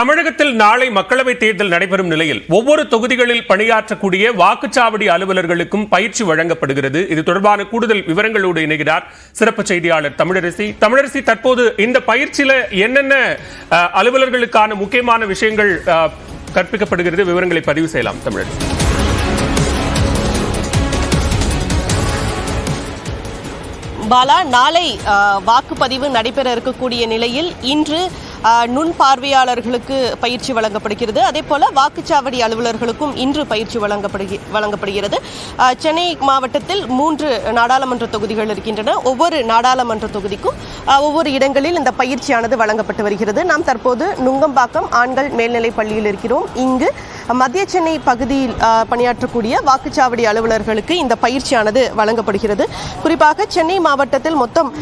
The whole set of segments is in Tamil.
தமிழகத்தில் நாளை மக்களவைத் தேர்தல் நடைபெறும் நிலையில் ஒவ்வொரு தொகுதிகளில் பணியாற்றக்கூடிய வாக்குச்சாவடி அலுவலர்களுக்கும் பயிற்சி வழங்கப்படுகிறது. இது தொடர்பான கூடுதல் விவரங்களோடு இணைகிறார் சிறப்பு செய்தியாளர் தமிழரசி. தமிழரசி, தற்போது இந்த பயிற்சியில என்னென்ன அலுவலர்களுக்கான முக்கியமான விஷயங்கள் கற்பிக்கப்படுகிறது? விவரங்களை பதிவு செய்யலாம் தமிழரசி. பாலா, நாளை வாக்குப்பதிவு நடைபெற இருக்கக்கூடிய நிலையில் இன்று நுண் பார்வையாளர்களுக்கு பயிற்சி வழங்கப்படுகிறது. அதே போல வாக்குச்சாவடி அலுவலர்களுக்கும் இன்று பயிற்சி வழங்கப்படுகிறது. சென்னை மாவட்டத்தில் 3 நாடாளுமன்ற தொகுதிகள் இருக்கின்றன. ஒவ்வொரு நாடாளுமன்ற தொகுதிக்கும் ஒவ்வொரு இடங்களில் இந்த பயிற்சியானது வழங்கப்பட்டு வருகிறது. நாம் தற்போது நுங்கம்பாக்கம் ஆண்கள் மேல்நிலைப் பள்ளியில் இருக்கிறோம். இங்கு மத்திய சென்னை பகுதியில் பணியாற்றக்கூடிய வாக்குச்சாவடி அலுவலர்களுக்கு இந்த பயிற்சியானது வழங்கப்படுகிறது. குறிப்பாக சென்னை மாவட்டத்தில் மொத்தம்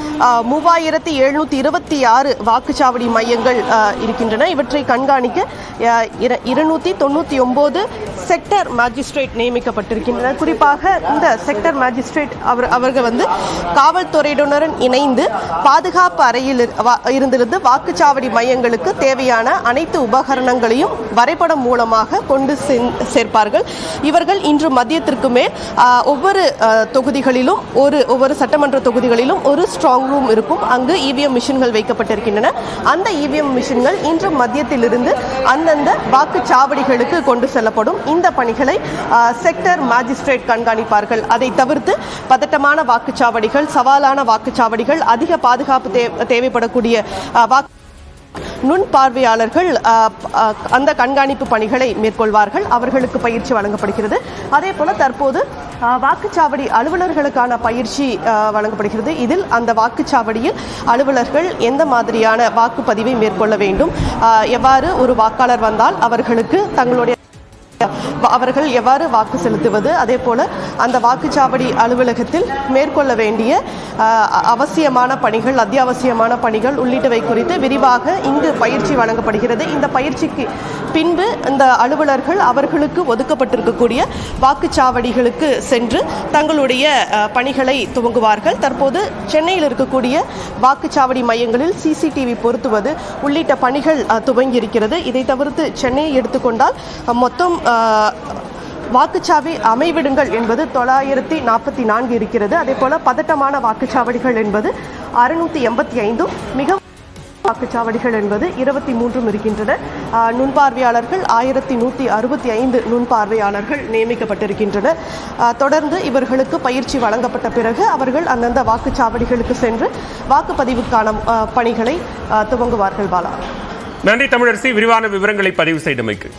3726 வாக்குச்சாவடி மையங்கள் இருக்கின்றன. இவற்றை கண்காணிக்க 299 செக்டர் மேஜிஸ்ட்ரேட் நியமிக்கப்பட்டிருக்கின்றனர். குறிப்பாக இந்த செக்டர் மேஜிஸ்ட்ரேட் அவர்கள் காவல்துறையினருடன் இணைந்து பாதுகாப்பு அறையில் இருந்திருந்து வாக்குச்சாவடி மையங்களுக்கு தேவையான அனைத்து உபகரணங்களையும் வரைபடம் மூலமாக கொண்டு சேர்ப்பார்கள். இவர்கள் இன்று மதியத்திற்கு மேல் ஒவ்வொரு தொகுதிகளிலும் ஒவ்வொரு சட்டமன்ற தொகுதிகளிலும் ஒரு ஸ்ட்ராங் ரூம் இருக்கும். அங்கு இவிஎம் மிஷின்கள் வைக்கப்பட்டிருக்கின்றன. அந்த இவிஎம் மிஷின்கள் இன்று மதியத்திலிருந்து அந்தந்த வாக்குச்சாவடிகளுக்கு கொண்டு செல்லப்படும். இந்த பணிகளை செக்டர் மேஜிஸ்ட்ரேட் கண்காணிப்பார்கள். அதை தவிர்த்து பதட்டமான வாக்குச்சாவடிகள், சவாலான வாக்குச்சாவடிகள், அதிக பாதுகாப்பு தேவைப்படக்கூடிய நுண் பார்வையாளர்கள் அந்த கண்காணிப்பு பணிகளை மேற்கொள்வார்கள். அவர்களுக்கு பயிற்சி வழங்கப்படுகிறது. அதே போல தற்போது வாக்குச்சாவடி அலுவலர்களுக்கான பயிற்சி வழங்கப்படுகிறது. இதில் அந்த வாக்குச்சாவடியில் அலுவலர்கள் எந்த மாதிரியான வாக்குப்பதிவை மேற்கொள்ள வேண்டும், எவ்வாறு ஒரு வாக்காளர் வந்தால் அவர்கள் எவ்வாறு வாக்கு செலுத்துவது, அதே போல அந்த வாக்குச்சாவடி அலுவலகத்தில் மேற்கொள்ள வேண்டிய அவசியமான பணிகள், அத்தியாவசியமான பணிகள் உள்ளிட்டவை குறித்து விரிவாக இங்கு பயிற்சி வழங்கப்படுகிறது. இந்த பயிற்சிக்கு பின்பு இந்த அலுவலர்கள் அவர்களுக்கு ஒதுக்கப்பட்டிருக்கக்கூடிய வாக்குச்சாவடிகளுக்கு சென்று தங்களுடைய பணிகளை துவங்குவார்கள். தற்போது சென்னையில் இருக்கக்கூடிய வாக்குச்சாவடி மையங்களில் CCTV பொருத்துவது உள்ளிட்ட பணிகள் துவங்கியிருக்கிறது. இதை தவிர்த்து சென்னையை எடுத்துக்கொண்டால் மொத்தம் வாக்குச்சாவடி அமைவிடங்கள் என்பது 944 இருக்கிறது. அதே போல பதட்டமான வாக்குச்சாவடிகள் என்பது 685, மிக வாக்குச்சாவடிகள் என்பது 23 இருக்கின்றன. நுண்பார்வையாளர்கள் 1165 நுண்பார்வையாளர்கள் நியமிக்கப்பட்டிருக்கின்றனர். தொடர்ந்து இவர்களுக்கு பயிற்சி வழங்கப்பட்ட பிறகு அவர்கள் அந்தந்த வாக்குச்சாவடிகளுக்கு சென்று வாக்குப்பதிவுக்கான பணிகளை துவங்குவார்கள். பாலா, நன்றி தமிழரசி, விரிவான விவரங்களை பதிவு செய்தமைக்கு.